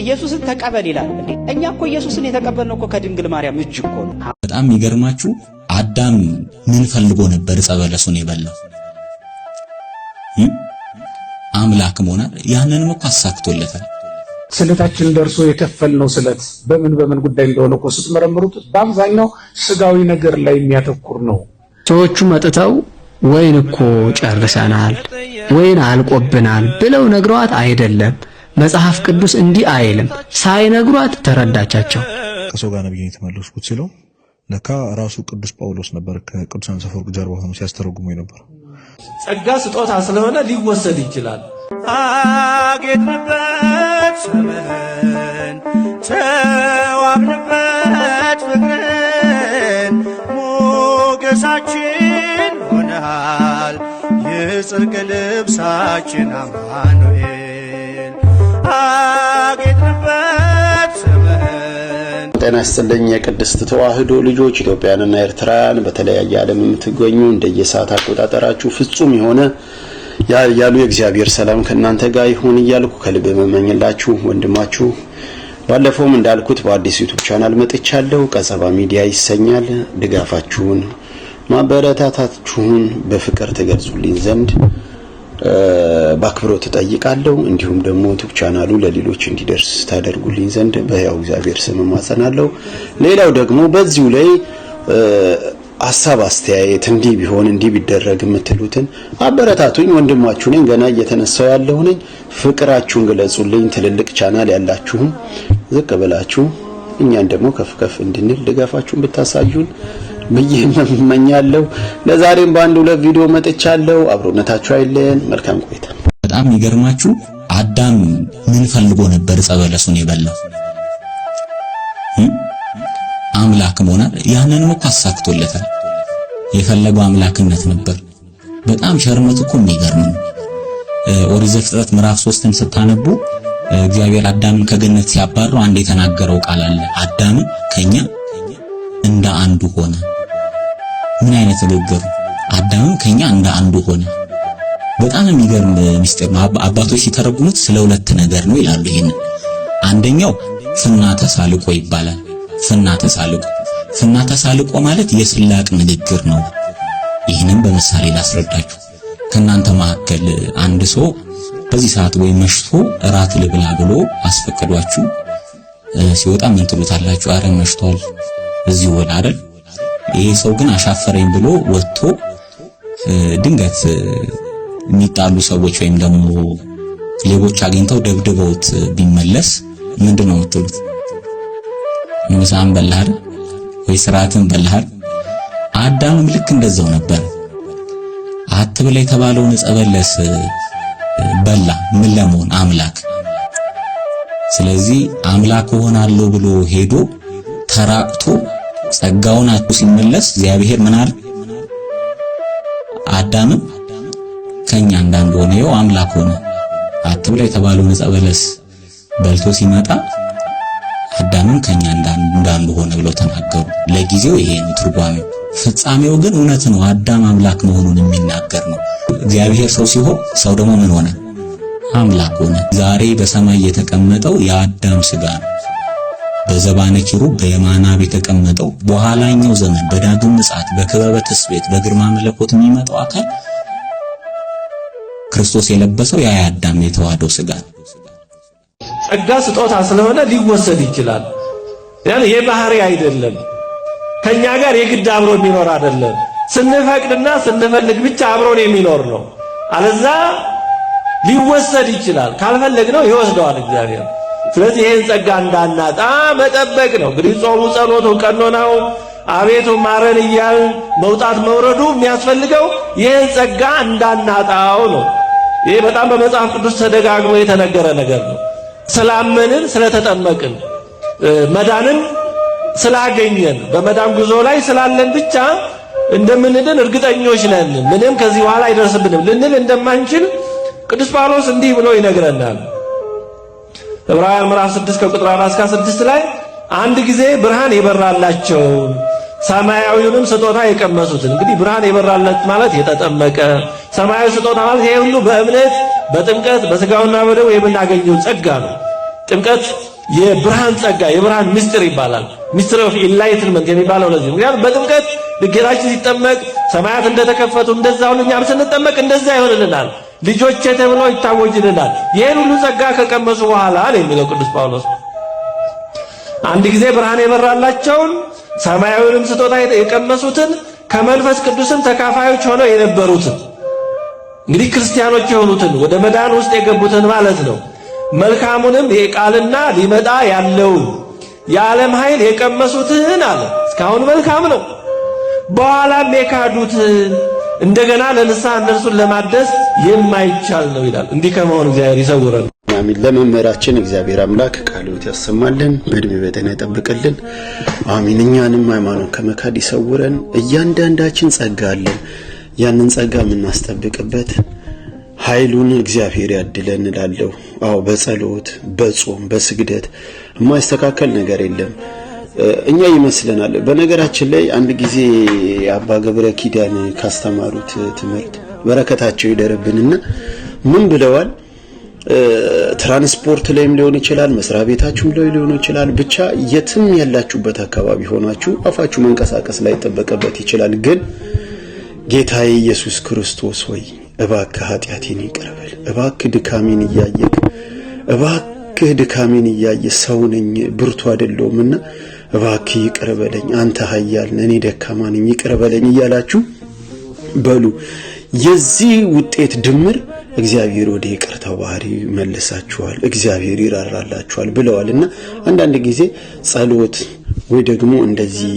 ኢየሱስን ተቀበል ይላል እንዴ? እኛ እኮ ኢየሱስን የተቀበልነው እኮ ከድንግል ማርያም እጅ እኮ ነው። በጣም የሚገርማችሁ አዳም ምን ፈልጎ ነበር ዕፀ በለሱን የበላው? አምላክ መሆናል። ያንንም እኮ አሳክቶለታል። ስለታችን ደርሶ የከፈልነው ስለት በምን ጉዳይ እንደሆነ እኮ ስትመረምሩት በአብዛኛው ስጋዊ ነገር ላይ የሚያተኩር ነው። ሰዎቹ መጥተው ወይን እኮ ጨርሰናል፣ ወይን አልቆብናል ብለው ነግሯት አይደለም። መጽሐፍ ቅዱስ እንዲህ አይልም። ሳይነግሯት ተረዳቻቸው። ከሰው ጋር ነብይን የተመለስኩት ሲለው ለካ ራሱ ቅዱስ ጳውሎስ ነበር ከቅዱሳን ሰፈር ጀርባ ሆኖ ሲያስተረጉመው ነበር። ጸጋ ስጦታ ስለሆነ ሊወሰድ ይችላል። አጌጥንበት ስምህን ተዋብንበት ፍቅርን ሞገሳችን ሆነሃል የጽድቅ ልብሳችን አማኑኤል አጌጥንበት ስምህን። ጤና ይስጥልኝ የቅድስት ተዋሕዶ ልጆች ኢትዮጵያውያንና ኤርትራውያን በተለያየ ዓለም የምትገኙ እንደየሰዓት አቆጣጠራችሁ ፍጹም የሆነ ያሉ የእግዚአብሔር ሰላም ከእናንተ ጋር ይሁን እያልኩ ከልብ መመኝላችሁ ወንድማችሁ ባለፈውም እንዳልኩት በአዲስ ዩቲዩብ ቻናል መጥቻለሁ። ቀጸባ ሚዲያ ይሰኛል። ድጋፋችሁን ማበረታታችሁን በፍቅር ትገልጹልኝ ዘንድ በአክብሮት ተጠይቃለሁ። እንዲሁም ደግሞ ዩቲዩብ ቻናሉ ለሌሎች እንዲደርስ ታደርጉልኝ ዘንድ በሕያው እግዚአብሔር ስም ማጸናለሁ። ሌላው ደግሞ በዚሁ ላይ ሐሳብ አስተያየት እንዲህ ቢሆን እንዲህ ቢደረግ የምትሉትን አበረታቱኝ። ወንድማችሁ ነኝ፣ ገና እየተነሳው ያለሁ ነኝ። ፍቅራችሁን ገለጹልኝ። ትልልቅ ቻናል ያላችሁም ዝቅ ብላችሁ እኛን ደግሞ ከፍ እንድንል ድጋፋችሁን ብታሳዩን ብዬ እመኛለሁ። ለዛሬም በአንድ ሁለት ቪዲዮ መጥቻለሁ። አብሮነታችሁ አይለየን። መልካም ቆይታ። በጣም የሚገርማችሁ አዳም ምን ፈልጎ ነበር ዕፀ በለሱን የበላው? አምላክ መሆናል። ያንንም እኮ አሳክቶለታል። የፈለገው አምላክነት ነበር። በጣም ሸርነቱ እኮ የሚገርም ነው። ኦሪት ዘፍጥረት ምዕራፍ 3ን ስታነቡ እግዚአብሔር አዳምን ከገነት ሲያባረው አንድ የተናገረው ቃል አለ። አዳምን ከኛ እንደ አንዱ ሆነ። ምን አይነት ንግግር! አዳምን ከኛ እንደ አንዱ ሆነ። በጣም የሚገርም ምስጢር ነው። አባቶች ሲተረጉሙት ስለ ሁለት ነገር ነው ይላሉ። ይሄን አንደኛው ፍና ተሳልቆ ይባላል። ፍና ተሳልቆ ማለት የስላቅ ንግግር ነው። ይህንን በምሳሌ ላስረዳችሁ። ከናንተ መካከል አንድ ሰው በዚህ ሰዓት ወይ መሽቶ እራት ልብላ ብሎ አስፈቅዷችሁ ሲወጣ ምን ትሉታላችሁ? አረ መሽቷል እዚሁ ወላ አይደል? ይሄ ሰው ግን አሻፈረኝ ብሎ ወጥቶ ድንገት የሚጣሉ ሰዎች ወይም ደግሞ ሌቦች አግኝተው ደብድበውት ቢመለስ ምንድነው የምትሉት? ምሳን በላህ ወይ ስራትን በላህ? አዳምም ልክ እንደዛው ነበር። አትብላ የተባለውን ዕፀ በለስ በላ። ምን ለመሆን? አምላክ። ስለዚህ አምላክ ሆናለሁ ብሎ ሄዶ ተራቅቶ ጸጋውን አጥቶ ሲመለስ እግዚአብሔር ምን አለ? አዳምም ከኛ እንዳንዱ ሆነ፣ ይኸው አምላክ ሆነ። አትብላ የተባለውን ዕፀ በለስ በልቶ ሲመጣ አዳምም ከኛ እንዳንዱ ሆነ ብለው ተናገሩ። ለጊዜው ይሄ ነው ትርጓሜው። ፍጻሜው ግን እውነት ነው። አዳም አምላክ መሆኑን የሚናገር ነው። እግዚአብሔር ሰው ሲሆን ሰው ደግሞ ምን ሆነ? አምላክ ሆነ። ዛሬ በሰማይ የተቀመጠው የአዳም ሥጋ ነው። በዘባነ ኪሩብ በየማነ አብ የተቀመጠው በኋላኛው ዘመን በዳግም ምጽአት በክበበ ትስብእት በግርማ መለኮት የሚመጣው አካል ክርስቶስ የለበሰው ያ የአዳም የተዋህደው ሥጋ ነው። ጸጋ ስጦታ ስለሆነ ሊወሰድ ይችላል። ያን የባህሪ አይደለም። ከኛ ጋር የግድ አብሮ የሚኖር አይደለም። ስንፈቅድና ስንፈልግ ብቻ አብሮን የሚኖር ነው። አለዛ ሊወሰድ ይችላል። ካልፈለግነው ይወስደዋል እግዚአብሔር። ስለዚህ ይሄን ጸጋ እንዳናጣ መጠበቅ ነው። እንግዲህ ጾሙ፣ ጸሎቱ፣ ቀኖናው አቤቱ ማረን እያል መውጣት መውረዱ የሚያስፈልገው ይሄን ጸጋ እንዳናጣው ነው። ይሄ በጣም በመጽሐፍ ቅዱስ ተደጋግሞ የተነገረ ነገር ነው። ስላመንን ስለተጠመቅን መዳንን ስላገኘን በመዳን ጉዞ ላይ ስላለን ብቻ እንደምንድን እርግጠኞች ነን። ምንም ከዚህ በኋላ አይደርስብንም ልንል እንደማንችል ቅዱስ ጳውሎስ እንዲህ ብሎ ይነግረናል። ዕብራውያን ምዕራፍ 6 ከቁጥር 4 እስከ 6 ላይ አንድ ጊዜ ብርሃን የበራላቸውን ሰማያዊውንም ስጦታ የቀመሱትን። እንግዲህ ብርሃን የበራለት ማለት የተጠመቀ፣ ሰማያዊ ስጦታ ማለት ይሄ ሁሉ በእምነት በጥምቀት በሥጋውና በደሙ የምናገኘው ጸጋ ነው። ጥምቀት የብርሃን ጸጋ የብርሃን ምስጢር ይባላል። ሚስትሪ ኦፍ ኢንላይትመንት የሚባለው ለዚህ ምክንያቱም በጥምቀት ጌታችን ሲጠመቅ ሰማያት እንደተከፈቱ እንደዛ ሁሉ እኛም ስንጠመቅ እንደዛ ይሆንልናል፣ ልጆቼ ተብሎ ይታወጅልናል። ይሄን ሁሉ ጸጋ ከቀመሱ በኋላ ነው የሚለው ቅዱስ ጳውሎስ። አንድ ጊዜ ብርሃን የበራላቸውን ሰማያዊንም ስጦታ የቀመሱትን ከመንፈስ ቅዱስም ተካፋዮች ሆነው የነበሩትን እንግዲህ ክርስቲያኖች የሆኑትን ወደ መዳን ውስጥ የገቡትን ማለት ነው። መልካሙንም የቃልና ሊመጣ ያለውን የዓለም ኃይል የቀመሱትን አለ። እስካሁን መልካም ነው። በኋላም የካዱትን እንደገና ለንስሐ እነርሱን ለማደስ የማይቻል ነው ይላል። እንዲህ ከመሆን እግዚአብሔር ይሰውረን። አሜን። ለመምህራችን እግዚአብሔር አምላክ ቃሉን ያሰማልን፣ በእድሜ በጤና ይጠብቅልን። አሜን። እኛንም ሃይማኖት ከመካድ ይሰውረን። እያንዳንዳችን ጸጋ አለን። ያንን ጸጋ የምናስጠብቅበት ኃይሉን እግዚአብሔር ያድለን እላለሁ። አዎ በጸሎት በጾም በስግደት የማይስተካከል ነገር የለም። እኛ ይመስለናል። በነገራችን ላይ አንድ ጊዜ አባ ገብረ ኪዳን ካስተማሩት ትምህርት በረከታቸው ይደረብንና ምን ብለዋል? ትራንስፖርት ላይም ሊሆን ይችላል፣ መስሪያ ቤታችሁም ላይ ሊሆን ይችላል፣ ብቻ የትም ያላችሁበት አካባቢ ሆናችሁ አፋችሁ መንቀሳቀስ ላይ ተጠበቀበት ይችላል። ግን ጌታዬ ኢየሱስ ክርስቶስ ሆይ እባክህ ኃጢአቴን ይቅር በል፣ እባክህ ድካሜን እያየህ እባክህ ድካሜን እያየህ ሰው ነኝ ብርቱ አይደለሁምና እባክህ ይቅር በለኝ፣ አንተ ኃያል ነህ እኔ ደካማ ነኝ ይቅር በለኝ እያላችሁ በሉ። የዚህ ውጤት ድምር እግዚአብሔር ወደ ይቅርታው ባህሪ መልሳችኋል፣ እግዚአብሔር ይራራላችኋል ብለዋልና አንዳንድ ጊዜ ጸሎት ወይ ደግሞ እንደዚህ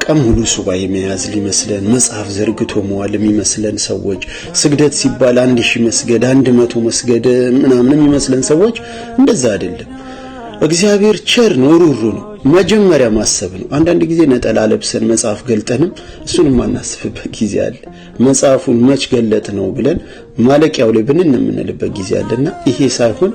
ቀን ሙሉ ሱባኤ መያዝ ሊመስለን መጽሐፍ ዘርግቶ መዋል የሚመስለን ሰዎች፣ ስግደት ሲባል 1000 መስገድ 100 መስገድ ምናምን የሚመስለን ሰዎች እንደዛ አይደለም። እግዚአብሔር ቸር ነው፣ ሩሩ ነው። መጀመሪያ ማሰብ ነው። አንዳንድ ጊዜ ነጠላ ለብሰን መጽሐፍ ገልጠንም እሱንም ማናስፍበት ጊዜ አለ። መጽሐፉን መች ገለጥ ነው ብለን ማለቂያው ላይ ብንን የምንልበት ጊዜ አለና ይሄ ሳይሆን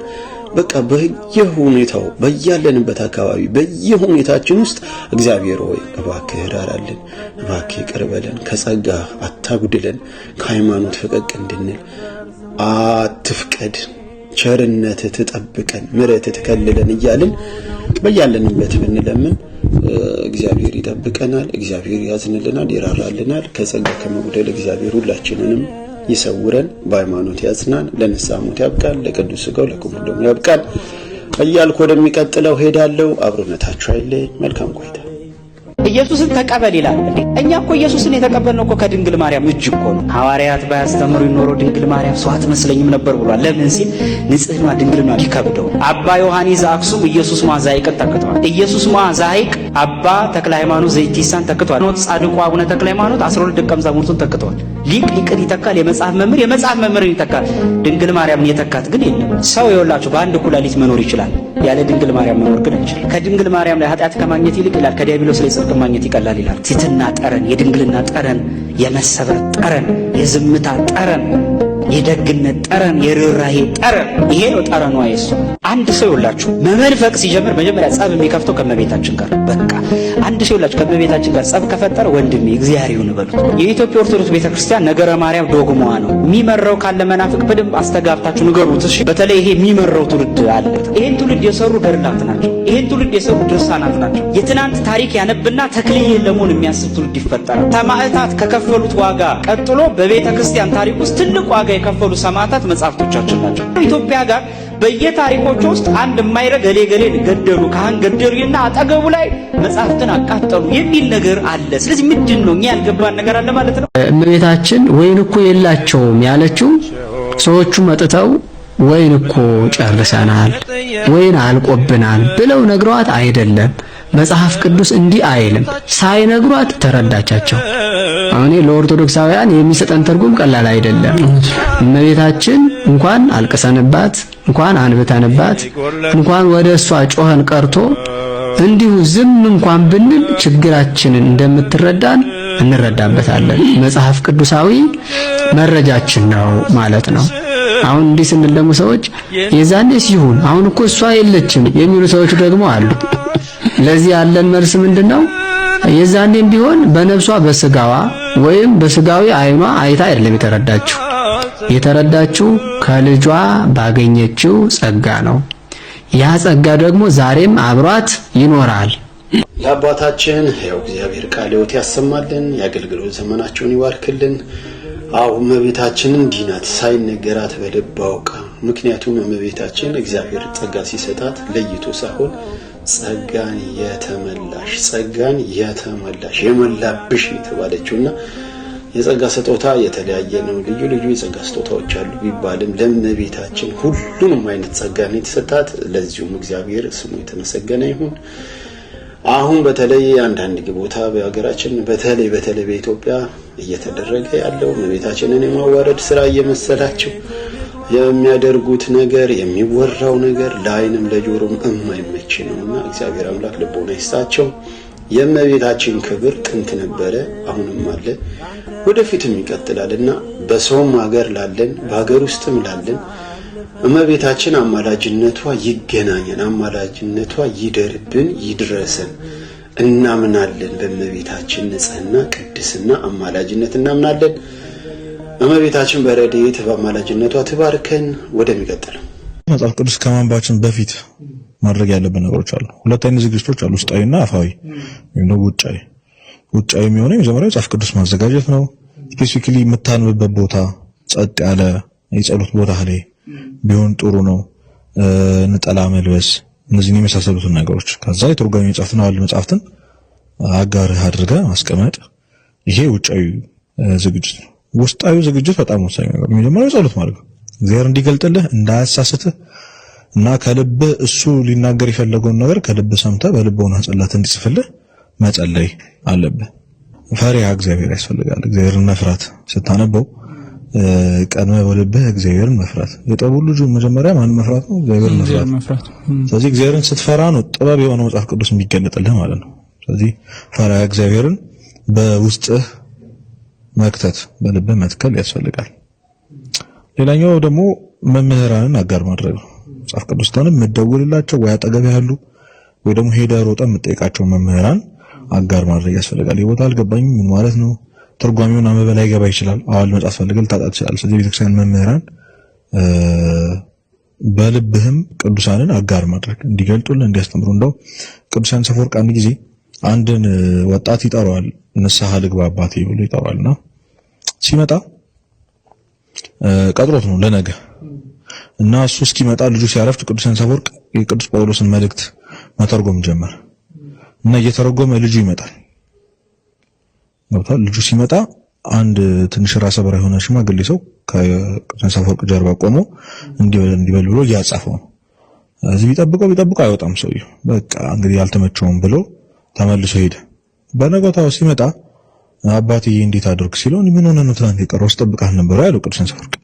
በቃ በየሁኔታው በያለንበት አካባቢ በየሁኔታችን ውስጥ እግዚአብሔር ሆይ እባክህ ራራልን፣ እባክህ ይቅር በለን፣ ከጸጋ አታጉድለን፣ ከሃይማኖት ፈቀቅ እንድንል አትፍቀድ፣ ቸርነት ትጠብቀን፣ ምሕረት ትከልለን እያልን በያለንበት ብንለምን እግዚአብሔር ይጠብቀናል፣ እግዚአብሔር ያዝንልናል፣ ይራራልናል። ከጸጋ ከመጉደል እግዚአብሔር ሁላችንንም ይሰውረን፣ በሃይማኖት ያጽናን፣ ለንስሐ ሞት ያብቃን፣ ለቅዱስ ሥጋው ለክቡር ደሙ ያብቃን እያልኩ ወደሚቀጥለው ሄዳለሁ። አብሮነታችሁ አይለየኝ። መልካም ቆይታ። ኢየሱስን ተቀበል ይላል እንዴ? እኛ እኮ ኢየሱስን የተቀበልነው እኮ ከድንግል ማርያም እጅ እኮ ነው። ሐዋርያት ባያስተምሩ ይኖሩ ድንግል ማርያም ሰው አትመስለኝም ነበር ብሏል። ለምን ሲል ንጽሕና ድንግልና ይከብደው። አባ ዮሐኒ ዘአክሱም ኢየሱስ ማ ዘሐይቅ ተክቷል። ኢየሱስ ማ ዘሐይቅ አባ ተክለ ሃይማኖት ዘኢቲሳን ተክቷል። ጻድቁ አቡነ ተክለ ሃይማኖት 12 ደቀ መዛሙርቱን ተክቷል። ሊቅ ሊቅን ይተካል፣ የመጽሐፍ መምህርን ይተካል። ድንግል ማርያምን የተካት ግን የለም። ሰው የወላችሁ በአንድ ኩላሊት መኖር ይችላል፣ ያለ ድንግል ማርያም መኖር ግን አይችልም። ከድንግል ማርያም ላይ ኃጢአት ከማግኘት ይልቅ ይላል ከዲያብሎስ ላይ ጽድቅ ማግኘት ይቀላል ይላል። ትሕትና ጠረን፣ የድንግልና ጠረን፣ የመሰበር ጠረን፣ የዝምታ ጠረን፣ የደግነት ጠረን፣ የርኅራኄ ጠረን፣ ይሄ ነው ጠረኗ የእሷ። አንድ ሰው ይውላችሁ መመንፈቅ ሲጀምር መጀመሪያ ጸብ የሚከፍተው ከመቤታችን ጋር። በቃ አንድ ሰው ይውላችሁ ከመቤታችን ጋር ጸብ ከፈጠረ ወንድሜ እግዚአብሔር ይሁን በሉት። የኢትዮጵያ ኦርቶዶክስ ቤተክርስቲያን ነገረ ማርያም ዶግማዋ ነው። የሚመረው ካለ መናፍቅ በደንብ አስተጋብታችሁ ንገሩት እሺ። በተለይ ይሄ የሚመረው ትውልድ አለ። ይሄን ትውልድ የሰሩ ገድላት ናቸው። ይሄን ትውልድ የሰሩ ድርሳናት ናቸው። የትናንት ታሪክ ያነብና ተክልዬ ለመሆን የሚያስብ ትውልድ ይፈጠራል። ሰማዕታት ከከፈሉት ዋጋ ቀጥሎ በቤተክርስቲያን ታሪክ ውስጥ ትልቅ ዋጋ የከፈሉ ሰማዕታት መጻሕፍቶቻችን ናቸው። ኢትዮጵያ ጋር በየታሪኮቹ ውስጥ አንድ የማይረግ ገሌ ገደሉ፣ ካህን ገደሉና አጠገቡ ላይ መጻሕፍትን አቃጠሉ የሚል ነገር አለ። ስለዚህ ምንድን ነው እኛ ያልገባን ነገር አለ ማለት ነው። እመቤታችን ወይን እኮ የላቸውም ያለችው ሰዎቹ መጥተው ወይን እኮ ጨርሰናል፣ ወይን አልቆብናል ብለው ነግሯት አይደለም። መጽሐፍ ቅዱስ እንዲህ አይልም። ሳይነግሯት ተረዳቻቸው። አሁን ለኦርቶዶክሳውያን የሚሰጠን ትርጉም ቀላል አይደለም። እመቤታችን እንኳን አልቀሰንባት፣ እንኳን አንብተንባት፣ እንኳን ወደ እሷ ጮኸን ቀርቶ እንዲሁ ዝም እንኳን ብንል ችግራችንን እንደምትረዳን እንረዳበታለን። መጽሐፍ ቅዱሳዊ መረጃችን ነው ማለት ነው። አሁን እንዲህ ስንል ደግሞ ሰዎች የዛኔ ሲሆን አሁን እኮ እሷ የለችም የሚሉ ሰዎች ደግሞ አሉ። ለዚህ ያለን መልስ ምንድነው? የዛኔም ቢሆን በነፍሷ በስጋዋ ወይም በስጋዊ አይኗ አይታ አይደለም የተረዳችው ከልጇ ባገኘችው ጸጋ ነው። ያ ጸጋ ደግሞ ዛሬም አብሯት ይኖራል። ለአባታችን ሕያው እግዚአብሔር ቃለ ሕይወት ያሰማልን፣ የአገልግሎት ዘመናቸውን ይባርክልን። እመቤታችን እንዲህ ናት፣ ሳይነገራት በልብ አውቃ። ምክንያቱም እመቤታችን እግዚአብሔር ጸጋ ሲሰጣት ለይቶ ሳይሆን ጸጋን የተመላሽ የሞላብሽ የተባለችውና የጸጋ ስጦታ የተለያየ ነው። ልዩ ልዩ የጸጋ ስጦታዎች አሉ ቢባልም ለእመቤታችን ሁሉንም አይነት ጸጋን የተሰጣት፣ ለዚሁም እግዚአብሔር ስሙ የተመሰገነ ይሁን። አሁን በተለይ አንዳንድ ቦታ በሀገራችን በተለይ በኢትዮጵያ እየተደረገ ያለው እመቤታችንን የማዋረድ ስራ እየመሰላቸው የሚያደርጉት ነገር የሚወራው ነገር ለዓይንም ለጆሮም የማይመች ነውና እግዚአብሔር አምላክ ልቦና ይስጣቸው። የእመቤታችን ክብር ጥንት ነበረ፣ አሁንም አለ፣ ወደፊትም ይቀጥላልና በሰውም ሀገር ላለን በሀገር ውስጥም ላለን እመቤታችን አማላጅነቷ ይገናኘን፣ አማላጅነቷ ይደርብን፣ ይድረሰን። እናምናለን በእመቤታችን ንጽህና፣ ቅድስና፣ አማላጅነት እናምናለን። እመቤታችን በረድኤት በአማላጅነቷ ትባርከን። ወደሚቀጥለው መጽሐፍ ቅዱስ ከማንባችን በፊት ማድረግ ያለብን ነገሮች አሉ። ሁለት አይነት ዝግጅቶች አሉ፣ ውስጣዊና አፋዊ ወይም ደግሞ ውጫዊ። ውጫዊ የሚሆነው የመጀመሪያው መጽሐፍ ቅዱስ ማዘጋጀት ነው። ስፔሲፊካሊ የምታንብበት ቦታ ጸጥ ያለ የጸሎት ቦታ ላይ ቢሆን ጥሩ ነው። ነጠላ መልበስ፣ እነዚህን የመሳሰሉትን ነገሮች። ከዛ የትርጓሜ መጽሐፍትን አዋልድ መጽሐፍትን አጋርህ አድርገህ ማስቀመጥ፣ ይሄ ውጫዊ ዝግጅት ነው። ውስጣዊ ዝግጅት በጣም ወሳኝ ነገር። የመጀመሪያው ጸሎት ማለት ነው። እግዚአብሔር እንዲገልጥልህ እንዳያሳስትህ እና ከልብህ እሱ ሊናገር የፈለገውን ነገር ከልብህ ሰምተህ በልቦና ጸሎት እንዲጽፍልህ መጸለይ አለብህ። ፈሪሃ እግዚአብሔር ያስፈልጋል። እግዚአብሔርን መፍራት ስታነበው ቀድመህ በልብህ እግዚአብሔርን መፍራት። የጠቡ ልጁ መጀመሪያ ማን መፍራት ነው? እግዚአብሔርን መፍራት። ስለዚህ እግዚአብሔርን ስትፈራ ነው ጥበብ የሆነው መጽሐፍ ቅዱስ የሚገለጥልህ ማለት ነው። ስለዚህ ፈሪሃ እግዚአብሔርን በውስጥህ መክተት፣ በልብህ መትከል ያስፈልጋል። ሌላኛው ደግሞ መምህራንን አጋር ማድረግ ነው። መጽሐፍ ቅዱስ ተንም የምትደውልላቸው ወይ አጠገብህ ያሉ ወይ ደግሞ ሄደህ ሮጠህ የምትጠይቃቸው መምህራን አጋር ማድረግ ያስፈልጋል። የቦታ አልገባኝም ምን ማለት ነው? ትርጓሜውን አንብበህ ላይገባ ይችላል። አዋልድ መጽሐፍ ፈልገህ ልታጣ ትችላለህ። ስለዚህ ቤተክርስቲያን መምህራን በልብህም ቅዱሳንን አጋር ማድረግ እንዲገልጡልን እንዲያስተምሩ። እንደው ቅዱስ ዮሐንስ አፈወርቅ አንድ ጊዜ አንድን ወጣት ይጠራዋል። ንስሐ ልግባ አባቴ ብሎ ይጠራዋልና ሲመጣ ቀጥሮት ነው ለነገ እና እሱ እስኪመጣ ልጁ ሲያረፍት ቅዱስ ዮሐንስ አፈወርቅ የቅዱስ ጳውሎስን መልእክት መተርጎም ጀመረ እና እየተረጎመ ልጁ ይመጣል። ልጁ ሲመጣ አንድ ትንሽ ራሰ በራ የሆነ ሽማግሌ ሰው ከቅዱስ ዮሐንስ አፈወርቅ ጀርባ ቆሞ እንዲበል ብሎ እያጻፈው ነው። እዚህ ቢጠብቀው አይወጣም ሰውየው። በቃ እንግዲህ አልተመቸውም ብሎ ተመልሶ ሄደ። በነጋታው ሲመጣ አባቴ እንዴት አድርግ ሲለው ምን ሆነ ነው ትናንት የቀረው ስጠብቅህ ነበር ያለው ቅዱስ ዮሐንስ አፈወርቅ።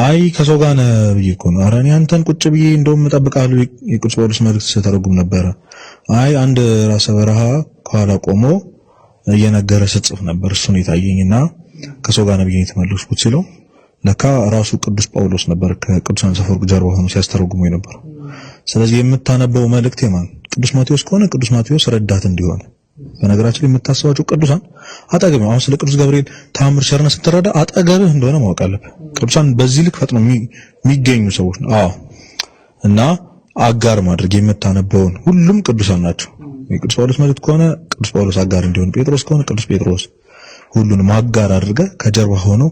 አይ ከሰው ጋር ነህ ብዬ እኮ ነው። ኧረ እኔ አንተን ቁጭ ብዬ እንደውም እጠብቅሃለሁ የቅዱስ ጳውሎስ መልእክት ስተረጉም ነበረ። አይ አንድ ራሰ በረሃ ከኋላ ቆሞ እየነገረ ስጽፍ ነበር፣ እሱን የታየኝና ከሰው ጋር ነው ብዬ የተመለስኩት ሲለው ለካ ራሱ ቅዱስ ጳውሎስ ነበር ከቅዱስ ዮሐንስ አፈወርቅ ጀርባ ሆኖ ሲያስተረጉመው የነበረው። ስለዚህ የምታነበው መልእክት የማን ቅዱስ ማቴዎስ ከሆነ ቅዱስ ማቴዎስ ረዳት እንዲሆን። በነገራችን ላይ የምታስባቸው ቅዱሳን አጠገብ ነው። አሁን ስለ ቅዱስ ገብርኤል ተአምር ቸርነት ስትረዳ አጠገብህ እንደሆነ ማወቅ አለብህ። ቅዱሳን በዚህ ልክ ፈጥነው የሚገኙ ሰዎች ነው። እና አጋር ማድረግ የምታነበውን ሁሉም ቅዱሳን ናቸው። የቅዱስ ጳውሎስ መልእክት ከሆነ ቅዱስ ጳውሎስ አጋር እንዲሆን፣ ጴጥሮስ ከሆነ ቅዱስ ጴጥሮስ፣ ሁሉንም አጋር አድርገህ ከጀርባ ሆነው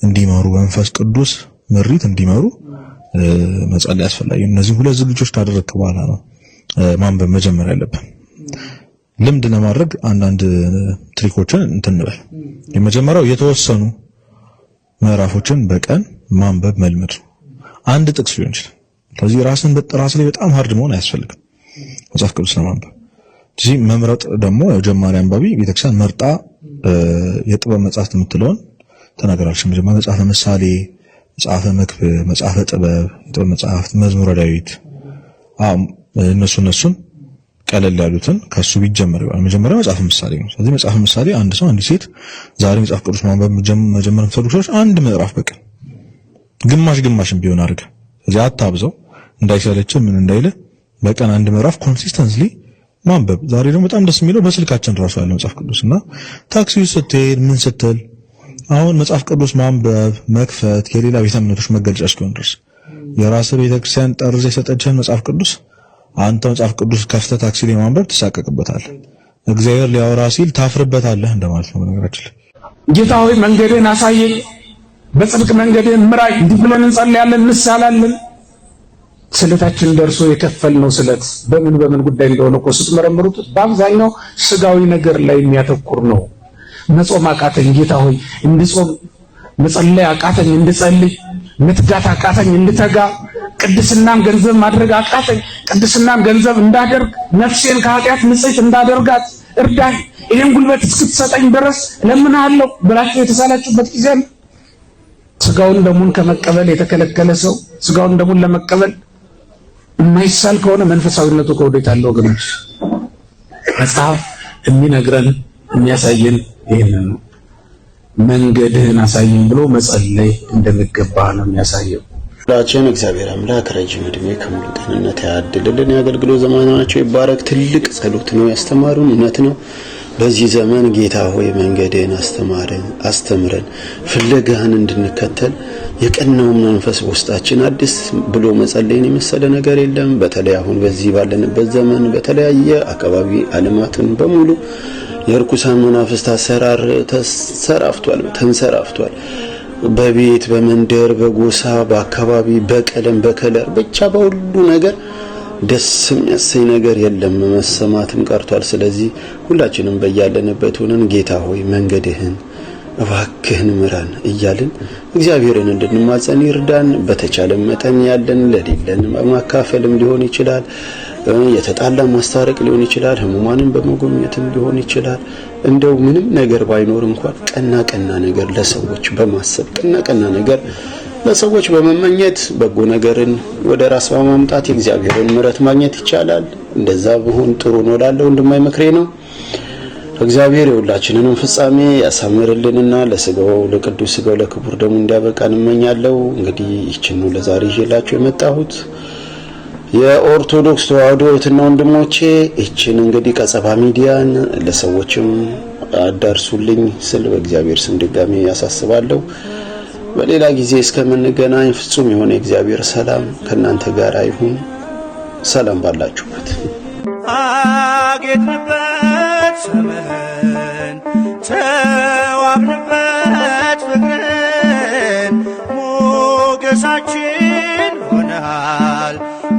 እንዲመሩ በመንፈስ ቅዱስ ምሪት እንዲመሩ መጸለይ ያስፈልጋል። እነዚህ ሁለት ዝግጅቶች ካደረግክ በኋላ ነው ማንበብ መጀመር ያለብን። ልምድ ለማድረግ አንዳንድ ትሪኮችን እንትንበል። የመጀመሪያው የተወሰኑ ምዕራፎችን በቀን ማንበብ መልመድ ነው። አንድ ጥቅስ ሊሆን ይችላል። ስለዚህ ራስ ላይ በጣም ሃርድ መሆን አያስፈልግም መጽሐፍ ቅዱስ ለማንበብ። እዚህ መምረጥ ደግሞ ጀማሪ አንባቢ ቤተክርስቲያን መርጣ የጥበብ መጽሐፍት የምትለውን ተናገራለች። መጀመሪያ መጽሐፈ ምሳሌ፣ መጽሐፈ መክብብ፣ መጽሐፈ ጥበብ፣ የጥበብ መጽሐፍት፣ መዝሙረ ዳዊት እነሱን ቀለል ያሉትን ከሱ ቢጀመር ይሆናል። መጀመሪያ መጽሐፍ ምሳሌ ነው። ስለዚህ መጽሐፍ ምሳሌ አንድ ሰው አንድ ሴት ዛሬ መጽሐፍ ቅዱስ ማንበብ መጀመር የምትፈልጉ ሰዎች አንድ ምዕራፍ በቀን ግማሽም ቢሆን አድርገ። ስለዚህ አታብዘው፣ እንዳይሰለችህ ምን እንዳይልህ በቀን አንድ ምዕራፍ ኮንሲስተንትሊ ማንበብ። ዛሬ ደግሞ በጣም ደስ የሚለው በስልካችን ራሱ ያለው መጽሐፍ ቅዱስና ታክሲ ውስጥ ስትሄድ ምን ስትል አሁን መጽሐፍ ቅዱስ ማንበብ መክፈት የሌላ ቤተ እምነቶች መገለጫ እስኪሆን ድረስ የራስ ቤተክርስቲያን ጠርዝ የሰጠችን መጽሐፍ ቅዱስ አንተ መጽሐፍ ቅዱስ ከፍተህ ታክሲ ላይ ማንበብ ትሳቀቅበታለህ። እግዚአብሔር ሊያወራ ሲል ታፍርበታለህ እንደማለት ነው። ነገራችን ጌታ ሆይ መንገድህን አሳየኝ፣ በጽድቅ መንገድህን ምራኝ፣ እንዲህ ብለን እንጸልያለን፣ እንሳላለን። ስለታችን ደርሶ የከፈልነው ስለት በምን ጉዳይ እንደሆነ እኮ ስትመረምሩት በአብዛኛው ስጋዊ ነገር ላይ የሚያተኩር ነው። መጾም አቃተኝ ጌታ ሆይ እንድጾም፣ መጸለይ አቃተኝ እንድጸልይ፣ መትጋት አቃተኝ እንድተጋ፣ ቅድስናን ገንዘብ ማድረግ አቃተኝ ቅድስናን ገንዘብ እንዳደርግ፣ ነፍሴን ከኃጢአት ንጽሕት እንዳደርጋት እርዳኝ፣ ይሄን ጉልበት እስክትሰጠኝ ድረስ እለምንሃለሁ ብላችሁ የተሳላችሁበት ጊዜ ነው። ስጋውን ደሙን ከመቀበል የተከለከለ ሰው ስጋውን ደሙን ለመቀበል የማይሳል ከሆነ መንፈሳዊነቱ ከወዴት አለ ወገኖች? መጽሐፍ የሚነግረን የሚያሳየን ይሄንን ነው። መንገድህን አሳየኝ ብሎ መጸለይ እንደሚገባ ነው የሚያሳየው። ሁላችን እግዚአብሔር አምላክ ረጅም ዕድሜ ከሙሉ ጤንነት ያድልልን፣ የአገልግሎት ዘመናቸው ይባረክ። ትልቅ ጸሎት ነው ያስተማሩን፣ እውነት ነው። በዚህ ዘመን ጌታ ሆይ መንገድህን አስተምረን፣ ፍለጋህን እንድንከተል የቀናውን መንፈስ ውስጣችን አዲስ ብሎ መጸለይን የመሰለ ነገር የለም። በተለይ አሁን በዚህ ባለንበት ዘመን በተለያየ አካባቢ ዓለማትን በሙሉ የርኩሳን መናፍስት አሰራር ተንሰራፍቷል። በቤት በመንደር በጎሳ በአካባቢ በቀለም በከለር ብቻ በሁሉ ነገር ደስ የሚያሰኝ ነገር የለም፣ መሰማትም ቀርቷል። ስለዚህ ሁላችንም በያለንበት ሆነን ጌታ ሆይ መንገድህን እባክህን ምራን እያልን እግዚአብሔርን እንድንማጸን ይርዳን። በተቻለ መጠን ያለን ለሌለን በማካፈልም ሊሆን ይችላል፣ የተጣላ ማስታረቅ ሊሆን ይችላል፣ ህሙማንን በመጎብኘትም ሊሆን ይችላል። እንደው ምንም ነገር ባይኖር እንኳን ቀና ነገር ለሰዎች በማሰብ ቀና ነገር ለሰዎች በመመኘት በጎ ነገርን ወደ ራስ በማምጣት የእግዚአብሔርን ምሕረት ማግኘት ይቻላል። እንደዛ ቢሆን ጥሩ ነው እላለሁ። ወንድማይ ምክሬ ነው። እግዚአብሔር የሁላችንንም ፍጻሜ ያሳምርልንና ለስጋው ለቅዱስ ስጋው ለክቡር ደሙ እንዲያበቃን እመኛለሁ። እንግዲህ ይህችን ነው ለዛሬ ይዤላችሁ የመጣሁት። የኦርቶዶክስ ተዋሕዶ እህትና ወንድሞቼ ይህችን እንግዲህ ቀጸባ ሚዲያን ለሰዎችም አዳርሱልኝ ስል በእግዚአብሔር ስም ድጋሜ ያሳስባለሁ። በሌላ ጊዜ እስከምንገናኝ ፍጹም የሆነ የእግዚአብሔር ሰላም ከእናንተ ጋር ይሁን። ሰላም ባላችሁበት። አጌጥንበት ስምህን ተዋብንበት ፍቅርን ሞገሳችን ሆነሃል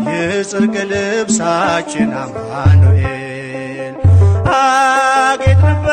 የጽድቅ ልብሳችን አማኑኤል አጌጥንበት